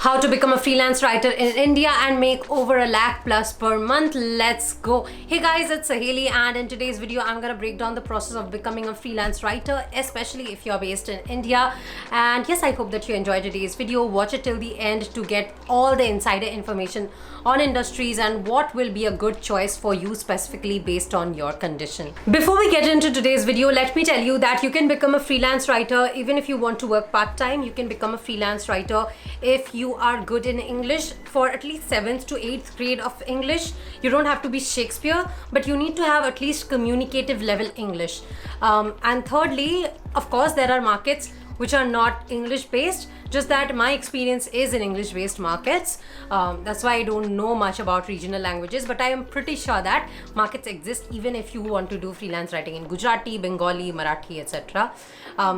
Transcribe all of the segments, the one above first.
How to become a freelance writer in India and make over a lakh plus per month. Let's go. Hey guys, it's Saheli, and in today's video I'm gonna break down the process of becoming a freelance writer, especially if you're based in India. And yes, I hope that you enjoyed today's video. Watch it till the end to get all the insider information on industries and what will be a good choice for you specifically based on your condition. Before we get into today's video, let me tell you that you can become a freelance writer even if you want to work part-time. You can become a freelance writer if you are good in English for at least 7th to 8th grade of English. You don't have to be Shakespeare, but you need to have at least communicative level English. And thirdly, of course, there are markets which are not English based, just that my experience is in English based markets. That's why I don't know much about regional languages, but I am pretty sure that markets exist even if you want to do freelance writing in Gujarati, Bengali, Marathi, etc.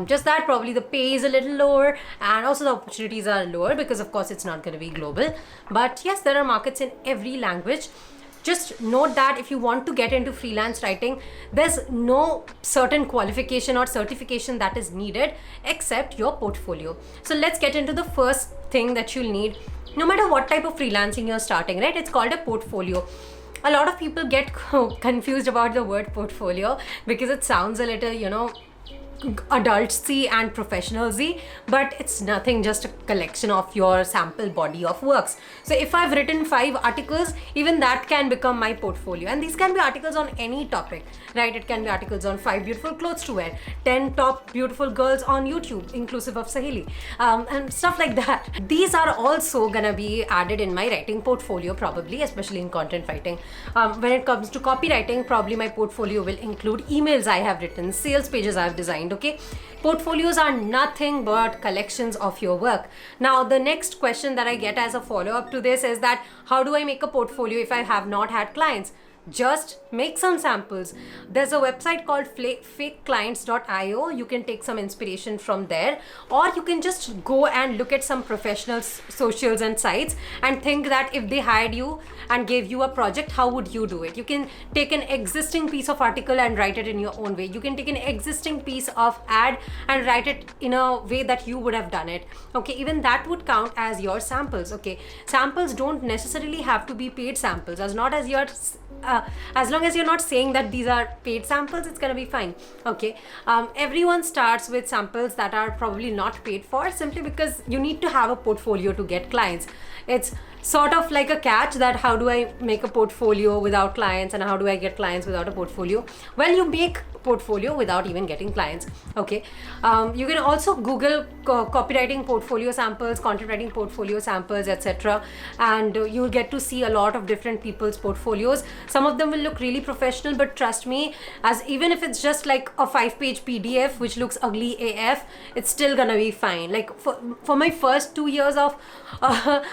Just that probably the pay is a little lower and also the opportunities are lower because of course it's not going to be global. But yes, there are markets in every language. Just note that if you want to get into freelance writing, there's no certain qualification or certification that is needed except your portfolio. So let's get into the first thing that you'll need. No matter what type of freelancing you're starting, right? It's called a portfolio. A lot of people get confused about the word portfolio because it sounds a little, adultsy and professionalsy, but it's nothing, just a collection of your sample body of works. So if I've written 5 articles, even that can become my portfolio, and these can be articles on any topic, right? It can be articles on 5 beautiful clothes to wear, 10 top beautiful girls on YouTube inclusive of Saheli, and stuff like that. These are also gonna be added in my writing portfolio probably, especially in content writing. When it comes to copywriting, probably my portfolio will include emails I have written, sales pages I've designed. Okay, portfolios are nothing but collections of your work. Now, the next question that I get as a follow-up to this is that how do I make a portfolio if I have not had clients? Just make some samples. There's a website called fakeclients.io. You can take some inspiration from there, or you can just go and look at some professional socials and sites and think that if they hired you and gave you a project, how would you do it? You can take an existing piece of article and write it in your own way. You can take an existing piece of ad and write it in a way that you would have done it. Okay, even that would count as your samples. Okay, samples don't necessarily have to be paid samples, as long as you're not saying that these are paid samples, it's gonna be fine. Okay, everyone starts with samples that are probably not paid for, simply because you need to have a portfolio to get clients. It's sort of like a catch that how do I make a portfolio without clients and how do I get clients without a portfolio? Well, you make portfolio without even getting clients. Okay, you can also Google copywriting portfolio samples, content writing portfolio samples, etc., and you'll get to see a lot of different people's portfolios. Some of them will look really professional, but trust me, as even if it's just like a 5-page PDF which looks ugly AF, it's still gonna be fine. Like for my first 2 years of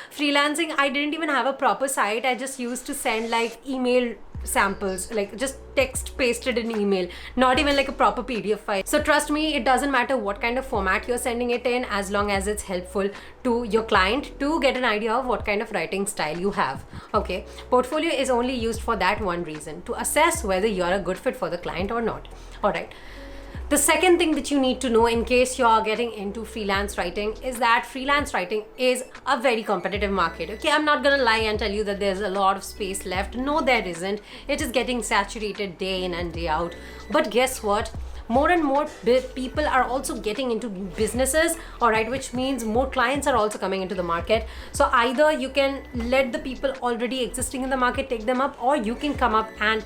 freelancing, I didn't even have a proper site. I just used to send like email samples, like just text pasted in email, not even like a proper PDF file. So trust me, it doesn't matter what kind of format you're sending it in, as long as it's helpful to your client to get an idea of what kind of writing style you have. Okay, portfolio is only used for that one reason, to assess whether you're a good fit for the client or not. All right. The second thing that you need to know in case you're getting into freelance writing is that freelance writing is a very competitive market. Okay, I'm not gonna lie and tell you that there's a lot of space left. No, there isn't. It is getting saturated day in and day out. But guess what? More and more people are also getting into businesses, all right, which means more clients are also coming into the market. So either you can let the people already existing in the market take them up, or you can come up and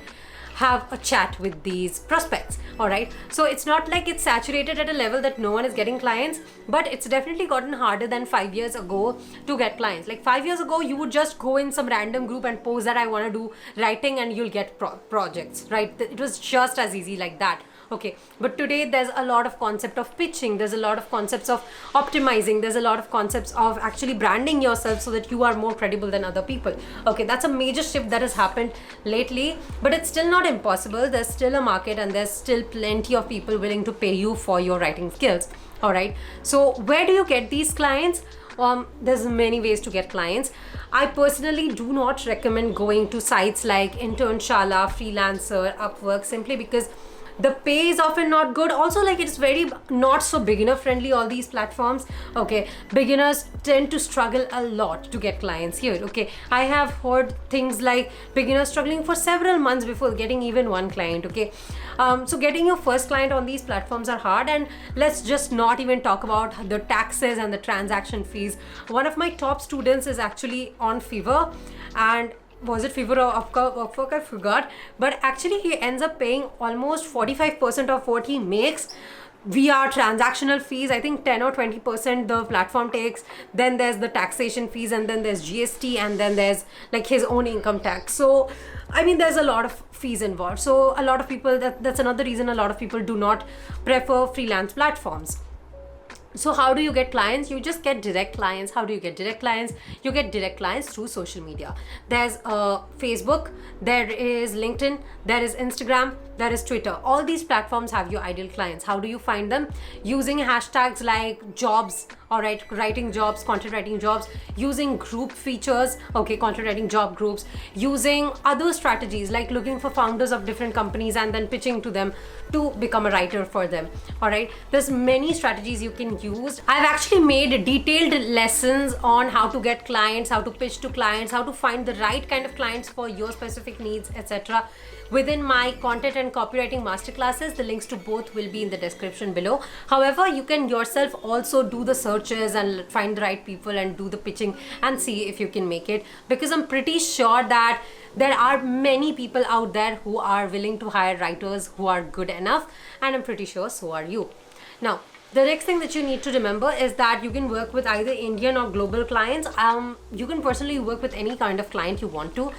have a chat with these prospects. All right, so it's not like it's saturated at a level that no one is getting clients, but it's definitely gotten harder than 5 years ago to get clients. Like 5 years ago, you would just go in some random group and post that I want to do writing and you'll get projects, right? It was just as easy like that. Okay, but today there's a lot of concept of pitching, there's a lot of concepts of optimizing, there's a lot of concepts of actually branding yourself so that you are more credible than other people. Okay, that's a major shift that has happened lately, but it's still not impossible. There's still a market and there's still plenty of people willing to pay you for your writing skills. All right, so where do you get these clients? There's many ways to get clients. I personally do not recommend going to sites like Internshala, Freelancer, Upwork, simply because The pay is often not good. Also, like, it's very not so beginner friendly, all these platforms. Okay, beginners tend to struggle a lot to get clients here. Okay, I have heard things like beginners struggling for several months before getting even one client. Okay, so getting your first client on these platforms are hard. And let's just not even talk about the taxes and the transaction fees. One of my top students is actually on Fiverr, and was it Fiverr or Upwork? I forgot. But actually, he ends up paying almost 45% of what he makes via transactional fees. I think 10 or 20% the platform takes. Then there's the taxation fees, and then there's GST, and then there's like his own income tax. So I mean, there's a lot of fees involved. So a lot of people, that's another reason a lot of people do not prefer freelance platforms. So how do you get clients? You just get direct clients. How do you get direct clients? You get direct clients through social media. There's Facebook, there is LinkedIn, there is Instagram, there is Twitter. All these platforms have your ideal clients. How do you find them? Using hashtags like jobs, all right, writing jobs, content writing jobs, using group features, okay, content writing job groups, using other strategies like looking for founders of different companies and then pitching to them to become a writer for them. All right, there's many strategies you can use. I've actually made detailed lessons on how to get clients, how to pitch to clients, how to find the right kind of clients for your specific needs, etc. within my content and copywriting masterclasses. The links to both will be in the description below. However, you can yourself also do the searches and find the right people and do the pitching and see if you can make it, because I'm pretty sure that there are many people out there who are willing to hire writers who are good enough, and I'm pretty sure so are you. Now, the next thing that you need to remember is that you can work with either Indian or global clients. You can personally work with any kind of client you want to.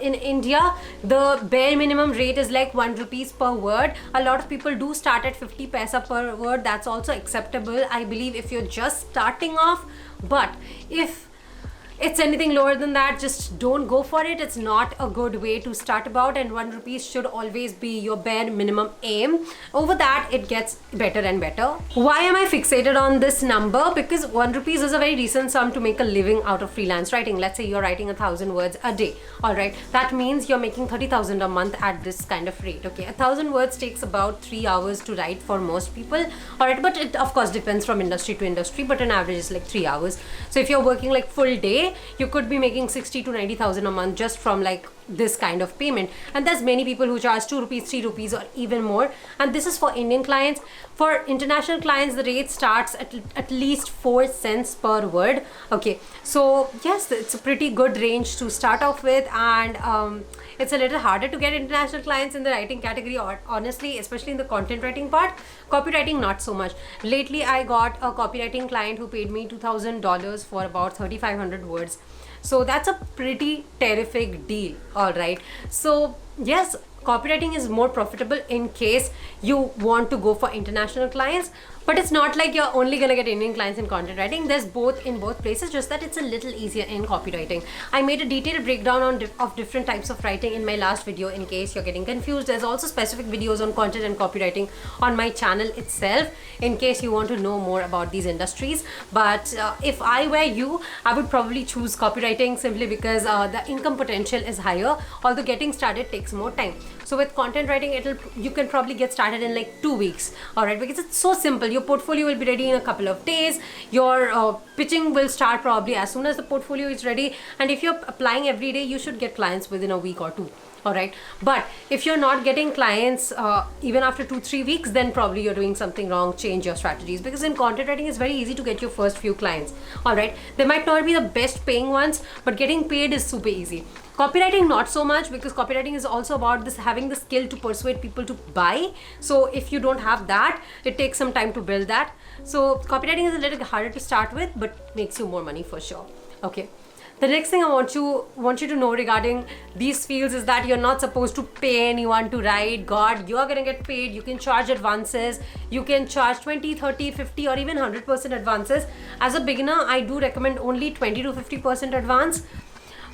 In India, the bare minimum rate is like 1 rupees per word. A lot of people do start at 50 paisa per word. That's also acceptable, I believe, if you're just starting off. But if it's anything lower than that, just don't go for it. It's not a good way to start about, and 1 rupee should always be your bare minimum aim. Over that, it gets better and better. Why am I fixated on this number? Because 1 rupees is a very decent sum to make a living out of freelance writing. Let's say you're writing 1,000 words a day. All right, that means you're making 30,000 a month at this kind of rate. Okay, 1,000 words takes about 3 hours to write for most people. All right, but it of course depends from industry to industry, but an average is like 3 hours. So if you're working like full day, you could be making 60 to 90,000 a month just from like this kind of payment. And there's many people who charge 2 rupees, 3 rupees, or even more. And this is for Indian clients. For international clients, the rate starts at least 4 cents per word. Okay, so yes, it's a pretty good range to start off with, and it's a little harder to get international clients in the writing category, or honestly, especially in the content writing part. Copywriting, not so much. Lately, I got a copywriting client who paid me $2,000 for about 3,500 words. So that's a pretty terrific deal. All right, so yes, copywriting is more profitable in case you want to go for international clients, but it's not like you're only gonna get Indian clients in content writing. There's both in both places, just that it's a little easier in copywriting. I made a detailed breakdown of different types of writing in my last video in case you're getting confused. There's also specific videos on content and copywriting on my channel itself in case you want to know more about these industries. But if I were you, I would probably choose copywriting simply because the income potential is higher, although getting started takes more time. So with content writing, you can probably get started in like 2 weeks, all right, because it's so simple. Your portfolio will be ready in a couple of days. Your pitching will start probably as soon as the portfolio is ready. And if you're applying every day, you should get clients within a week or two. All right, but if you're not getting clients even after 2-3 weeks, then probably you're doing something wrong. Change your strategies, because in content writing, it's very easy to get your first few clients. All right, they might not be the best paying ones, but getting paid is super easy. Copywriting, not so much, because copywriting is also about this having the skill to persuade people to buy. So if you don't have that, it takes some time to build that. So copywriting is a little harder to start with, but makes you more money for sure. Okay. The next thing I want you to know regarding these fields is that you're not supposed to pay anyone to write. God, you're gonna get paid. You can charge advances. You can charge 20, 30, 50, or even 100% advances. As a beginner, I do recommend only 20 to 50% advance.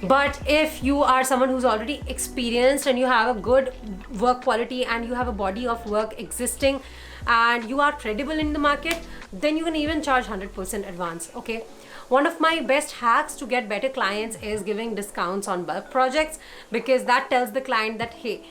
But if you are someone who's already experienced and you have a good work quality and you have a body of work existing and you are credible in the market, then you can even charge 100% advance. Okay. One of my best hacks to get better clients is giving discounts on bulk projects, because that tells the client that, hey,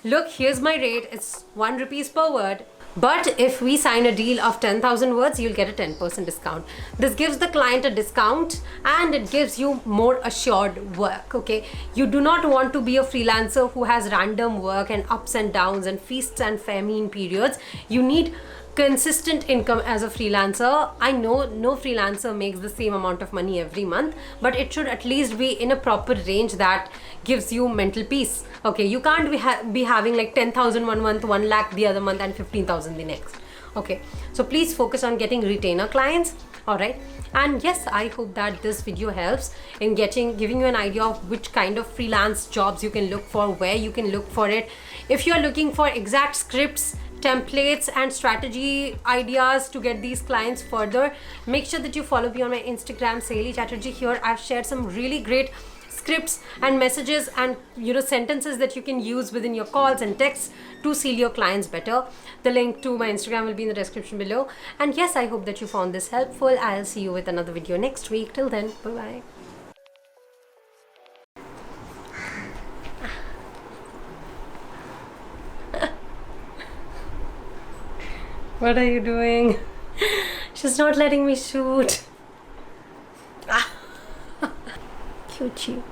look, here's my rate, it's 1 rupees per word. But if we sign a deal of 10,000 words, you'll get a 10% discount. This gives the client a discount and it gives you more assured work, okay? You do not want to be a freelancer who has random work and ups and downs and feasts and famine periods. You need consistent income as a freelancer. I know no freelancer makes the same amount of money every month, but it should at least be in a proper range that gives you mental peace. Okay, you can't be having like 10,000 one month, 1 lakh the other month, and 15,000 the next. Okay, so please focus on getting retainer clients. All right, and yes, I hope that this video helps in giving you an idea of which kind of freelance jobs you can look for, where you can look for it. If you're looking for exact scripts, templates and strategy ideas to get these clients further, make sure that you follow me on my Instagram, Saheli Chatterjee. Here I've shared some really great scripts and messages and sentences that you can use within your calls and texts to seal your clients better. The link to my Instagram will be in the description below. And yes, I hope that you found this helpful. I'll see you with another video next week. Till then, bye bye. What are you doing? She's not letting me shoot. Cute you.